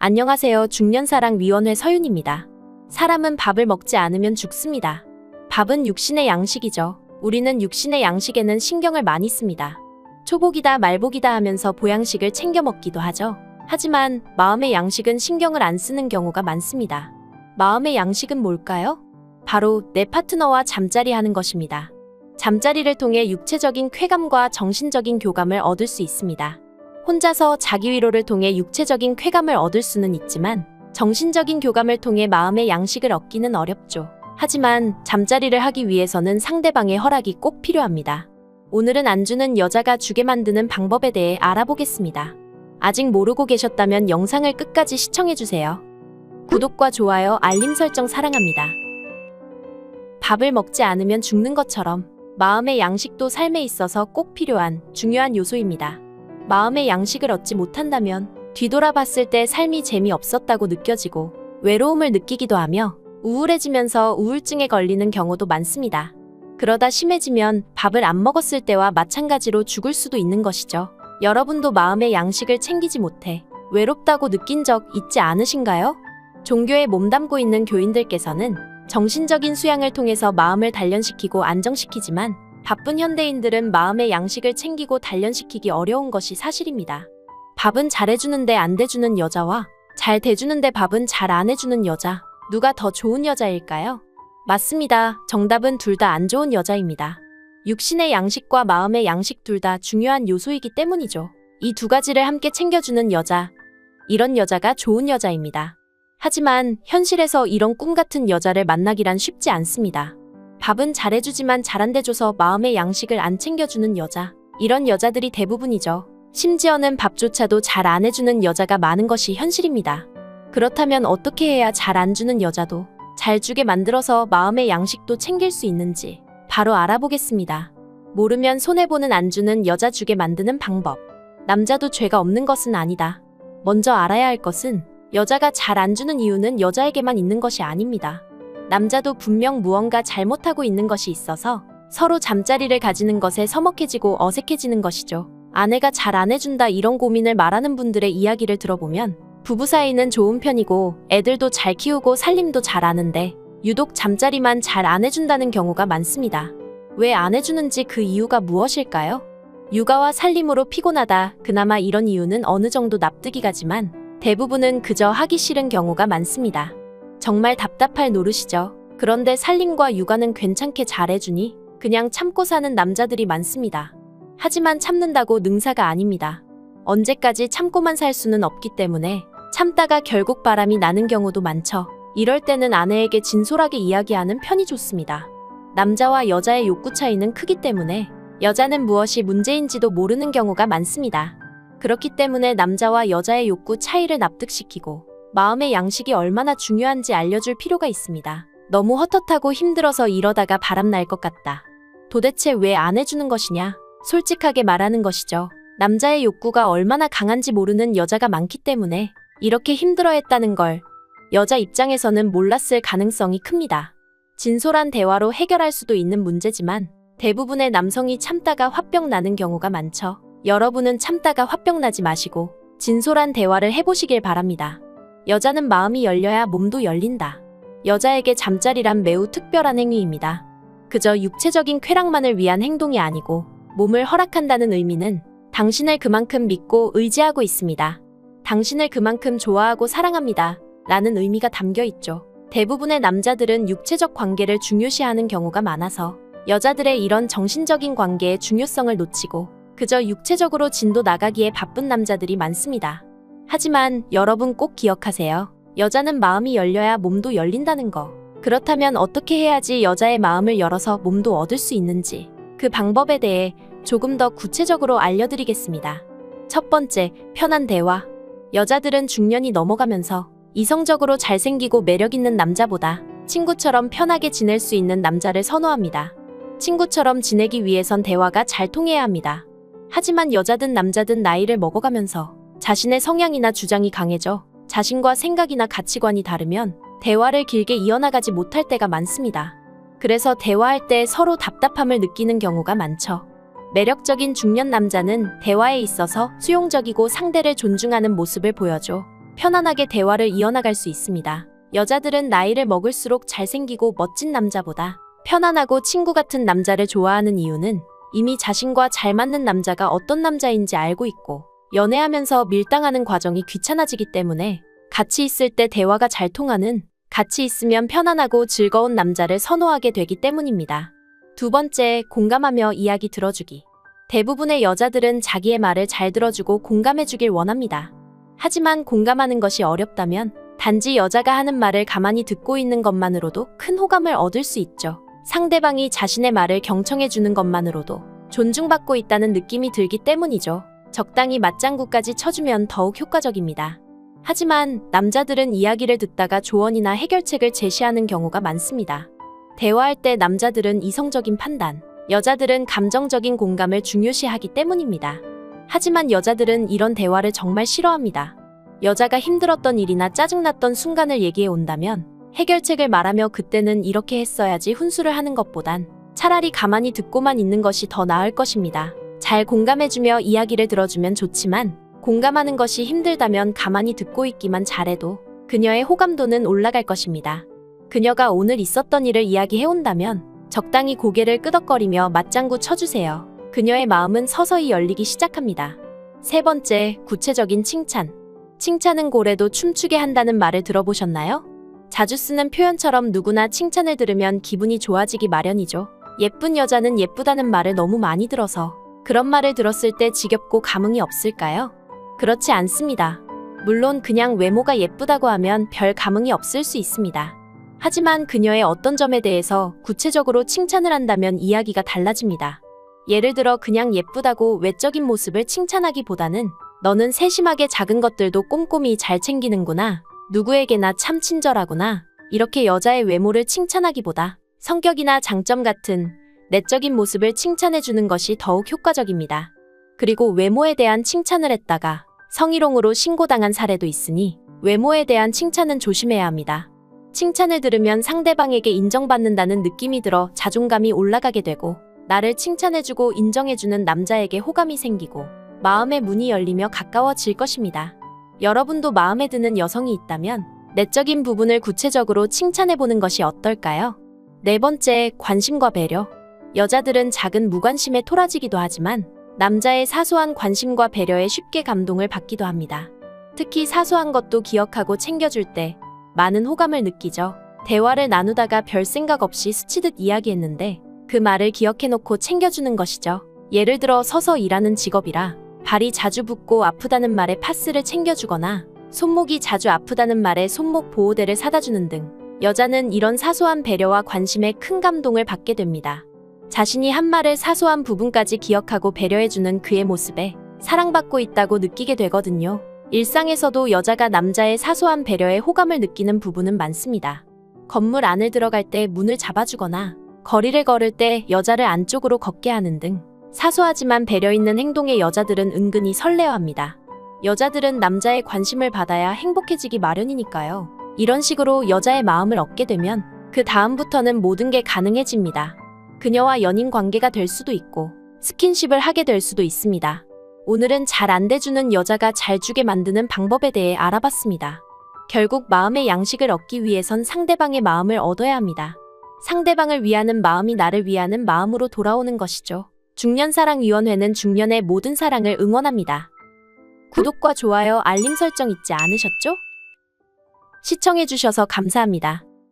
안녕하세요. 중년사랑위원회 서윤입니다. 사람은 밥을 먹지 않으면 죽습니다. 밥은 육신의 양식이죠. 우리는 육신의 양식에는 신경을 많이 씁니다. 초복이다 말복이다 하면서 보양식을 챙겨 먹기도 하죠. 하지만 마음의 양식은 신경을 안 쓰는 경우가 많습니다. 마음의 양식은 뭘까요? 바로 내 파트너와 잠자리 하는 것입니다. 잠자리를 통해 육체적인 쾌감과 정신적인 교감을 얻을 수 있습니다. 혼자서 자기 위로를 통해 육체적인 쾌감을 얻을 수는 있지만 정신적인 교감을 통해 마음의 양식을 얻기는 어렵죠. 하지만 잠자리를 하기 위해서는 상대방의 허락이 꼭 필요합니다. 오늘은 안 주는 여자가 주게 만드는 방법에 대해 알아보겠습니다. 아직 모르고 계셨다면 영상을 끝까지 시청해주세요. 구독과 좋아요, 알림 설정 사랑합니다. 밥을 먹지 않으면 죽는 것처럼 마음의 양식도 삶에 있어서 꼭 필요한 중요한 요소입니다. 마음의 양식을 얻지 못한다면 뒤돌아봤을 때 삶이 재미없었다고 느껴지고 외로움을 느끼기도 하며 우울해지면서 우울증에 걸리는 경우도 많습니다. 그러다 심해지면 밥을 안 먹었을 때와 마찬가지로 죽을 수도 있는 것이죠. 여러분도 마음의 양식을 챙기지 못해 외롭다고 느낀 적 있지 않으신가요? 종교에 몸담고 있는 교인들께서는 정신적인 수양을 통해서 마음을 단련시키고 안정시키지만 바쁜 현대인들은 마음의 양식을 챙기고 단련시키기 어려운 것이 사실입니다. 밥은 잘해주는데 안 대주는 여자와 잘 대주는데 밥은 잘 안 해주는 여자, 누가 더 좋은 여자일까요? 맞습니다. 정답은 둘 다 안 좋은 여자입니다. 육신의 양식과 마음의 양식 둘 다 중요한 요소이기 때문이죠. 이 두 가지를 함께 챙겨주는 여자, 이런 여자가 좋은 여자입니다. 하지만 현실에서 이런 꿈 같은 여자를 만나기란 쉽지 않습니다. 밥은 잘해주지만 잘 안 대줘서 마음의 양식을 안 챙겨주는 여자, 이런 여자들이 대부분이죠. 심지어는 밥조차도 잘 안 해주는 여자가 많은 것이 현실입니다. 그렇다면 어떻게 해야 잘 안 주는 여자도 잘 주게 만들어서 마음의 양식도 챙길 수 있는지 바로 알아보겠습니다. 모르면 손해보는 안 주는 여자 주게 만드는 방법. 남자도 죄가 없는 것은 아니다. 먼저 알아야 할 것은 여자가 잘 안 주는 이유는 여자에게만 있는 것이 아닙니다. 남자도 분명 무언가 잘못하고 있는 것이 있어서 서로 잠자리를 가지는 것에 서먹해지고 어색해지는 것이죠. 아내가 잘 안 해준다 이런 고민을 말하는 분들의 이야기를 들어보면 부부 사이는 좋은 편이고 애들도 잘 키우고 살림도 잘 하는데 유독 잠자리만 잘 안 해준다는 경우가 많습니다. 왜 안 해주는지 그 이유가 무엇일까요? 육아와 살림으로 피곤하다. 그나마 이런 이유는 어느 정도 납득이 가지만 대부분은 그저 하기 싫은 경우가 많습니다. 정말 답답할 노릇이죠. 그런데 살림과 육아는 괜찮게 잘해주니 그냥 참고 사는 남자들이 많습니다. 하지만 참는다고 능사가 아닙니다. 언제까지 참고만 살 수는 없기 때문에 참다가 결국 바람이 나는 경우도 많죠. 이럴 때는 아내에게 진솔하게 이야기하는 편이 좋습니다. 남자와 여자의 욕구 차이는 크기 때문에 여자는 무엇이 문제인지도 모르는 경우가 많습니다. 그렇기 때문에 남자와 여자의 욕구 차이를 납득시키고 마음의 양식이 얼마나 중요한지 알려줄 필요가 있습니다. 너무 헛헛하고 힘들어서 이러다가 바람 날 것 같다. 도대체 왜 안 해주는 것이냐? 솔직하게 말하는 것이죠. 남자의 욕구가 얼마나 강한지 모르는 여자가 많기 때문에 이렇게 힘들어했다는 걸 여자 입장에서는 몰랐을 가능성이 큽니다. 진솔한 대화로 해결할 수도 있는 문제지만 대부분의 남성이 참다가 화병 나는 경우가 많죠. 여러분은 참다가 화병 나지 마시고 진솔한 대화를 해보시길 바랍니다. 여자는 마음이 열려야 몸도 열린다. 여자에게 잠자리란 매우 특별한 행위입니다. 그저 육체적인 쾌락만을 위한 행동이 아니고 몸을 허락한다는 의미는 당신을 그만큼 믿고 의지하고 있습니다. 당신을 그만큼 좋아하고 사랑합니다. 라는 의미가 담겨 있죠. 대부분의 남자들은 육체적 관계를 중요시하는 경우가 많아서 여자들의 이런 정신적인 관계의 중요성을 놓치고 그저 육체적으로 진도 나가기에 바쁜 남자들이 많습니다. 하지만 여러분 꼭 기억하세요. 여자는 마음이 열려야 몸도 열린다는 거. 그렇다면 어떻게 해야지 여자의 마음을 열어서 몸도 얻을 수 있는지 그 방법에 대해 조금 더 구체적으로 알려드리겠습니다. 첫 번째, 편한 대화. 여자들은 중년이 넘어가면서 이성적으로 잘생기고 매력있는 남자보다 친구처럼 편하게 지낼 수 있는 남자를 선호합니다. 친구처럼 지내기 위해선 대화가 잘 통해야 합니다. 하지만 여자든 남자든 나이를 먹어가면서 자신의 성향이나 주장이 강해져 자신과 생각이나 가치관이 다르면 대화를 길게 이어나가지 못할 때가 많습니다. 그래서 대화할 때 서로 답답함을 느끼는 경우가 많죠. 매력적인 중년 남자는 대화에 있어서 수용적이고 상대를 존중하는 모습을 보여줘. 편안하게 대화를 이어나갈 수 있습니다. 여자들은 나이를 먹을수록 잘생기고 멋진 남자보다 편안하고 친구 같은 남자를 좋아하는 이유는 이미 자신과 잘 맞는 남자가 어떤 남자인지 알고 있고 연애하면서 밀당하는 과정이 귀찮아지기 때문에 같이 있을 때 대화가 잘 통하는, 같이 있으면 편안하고 즐거운 남자를 선호하게 되기 때문입니다. 두 번째, 공감하며 이야기 들어주기. 대부분의 여자들은 자기의 말을 잘 들어주고 공감해주길 원합니다. 하지만 공감하는 것이 어렵다면 단지 여자가 하는 말을 가만히 듣고 있는 것만으로도 큰 호감을 얻을 수 있죠. 상대방이 자신의 말을 경청해주는 것만으로도 존중받고 있다는 느낌이 들기 때문이죠. 적당히 맞장구까지 쳐주면 더욱 효과적입니다. 하지만 남자들은 이야기를 듣다가 조언이나 해결책을 제시하는 경우가 많습니다. 대화할 때 남자들은 이성적인 판단, 여자들은 감정적인 공감을 중요시하기 때문입니다. 하지만 여자들은 이런 대화를 정말 싫어합니다. 여자가 힘들었던 일이나 짜증났던 순간을 얘기해 온다면 해결책을 말하며 그때는 이렇게 했어야지 훈수를 하는 것보단 차라리 가만히 듣고만 있는 것이 더 나을 것입니다. 잘 공감해주며 이야기를 들어주면 좋지만 공감하는 것이 힘들다면 가만히 듣고 있기만 잘해도 그녀의 호감도는 올라갈 것입니다. 그녀가 오늘 있었던 일을 이야기해온다면 적당히 고개를 끄덕거리며 맞장구 쳐주세요. 그녀의 마음은 서서히 열리기 시작합니다. 세 번째, 구체적인 칭찬. 칭찬은 고래도 춤추게 한다는 말을 들어보셨나요? 자주 쓰는 표현처럼 누구나 칭찬을 들으면 기분이 좋아지기 마련이죠. 예쁜 여자는 예쁘다는 말을 너무 많이 들어서 그런 말을 들었을 때 지겹고 감흥이 없을까요? 그렇지 않습니다. 물론 그냥 외모가 예쁘다고 하면 별 감흥이 없을 수 있습니다. 하지만 그녀의 어떤 점에 대해서 구체적으로 칭찬을 한다면 이야기가 달라집니다. 예를 들어 그냥 예쁘다고 외적인 모습을 칭찬하기보다는 너는 세심하게 작은 것들도 꼼꼼히 잘 챙기는구나. 누구에게나 참 친절하구나. 이렇게 여자의 외모를 칭찬하기보다 성격이나 장점 같은 내적인 모습을 칭찬해주는 것이 더욱 효과적입니다. 그리고 외모에 대한 칭찬을 했다가 성희롱으로 신고당한 사례도 있으니 외모에 대한 칭찬은 조심해야 합니다. 칭찬을 들으면 상대방에게 인정받는다는 느낌이 들어 자존감이 올라가게 되고 나를 칭찬해주고 인정해주는 남자에게 호감이 생기고 마음의 문이 열리며 가까워질 것입니다. 여러분도 마음에 드는 여성이 있다면 내적인 부분을 구체적으로 칭찬해보는 것이 어떨까요? 네 번째, 관심과 배려. 여자들은 작은 무관심에 토라지기도 하지만 남자의 사소한 관심과 배려에 쉽게 감동을 받기도 합니다. 특히 사소한 것도 기억하고 챙겨줄 때 많은 호감을 느끼죠. 대화를 나누다가 별 생각 없이 스치듯 이야기했는데 그 말을 기억해놓고 챙겨주는 것이죠. 예를 들어 서서 일하는 직업이라 발이 자주 붓고 아프다는 말에 파스를 챙겨주거나 손목이 자주 아프다는 말에 손목 보호대를 사다 주는 등 여자는 이런 사소한 배려와 관심에 큰 감동을 받게 됩니다. 자신이 한 말을 사소한 부분까지 기억하고 배려해주는 그의 모습에 사랑받고 있다고 느끼게 되거든요. 일상에서도 여자가 남자의 사소한 배려에 호감을 느끼는 부분은 많습니다. 건물 안을 들어갈 때 문을 잡아주거나 거리를 걸을 때 여자를 안쪽으로 걷게 하는 등 사소하지만 배려 있는 행동에 여자들은 은근히 설레어합니다. 여자들은 남자의 관심을 받아야 행복해지기 마련이니까요. 이런 식으로 여자의 마음을 얻게 되면 그 다음부터는 모든 게 가능해집니다. 그녀와 연인 관계가 될 수도 있고 스킨십을 하게 될 수도 있습니다. 오늘은 잘 안 돼주는 여자가 잘 주게 만드는 방법에 대해 알아봤습니다. 결국 마음의 양식을 얻기 위해선 상대방의 마음을 얻어야 합니다. 상대방을 위하는 마음이 나를 위하는 마음으로 돌아오는 것이죠. 중년사랑위원회는 중년의 모든 사랑을 응원합니다. 구독과 좋아요, 알림 설정 잊지 않으셨죠? 시청해주셔서 감사합니다.